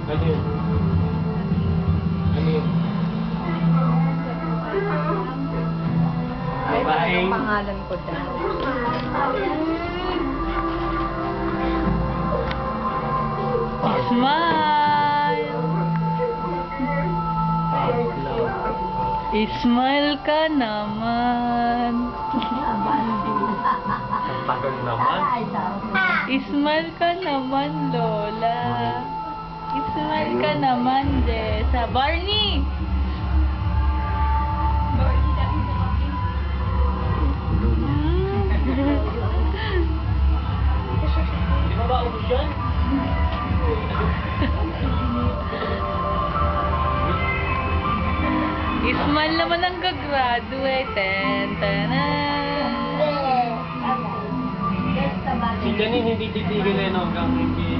Ano yun? Ano yun? Ang pangalan ko daw. Smile! Smile ka naman. Ang tagal naman. Smile ka naman, Lola. Smile ka naman, Jessa. Barney! Di ba ba ubus yun? Smile naman ang gagraduate. Si Janine hindi titigil hanggang hindi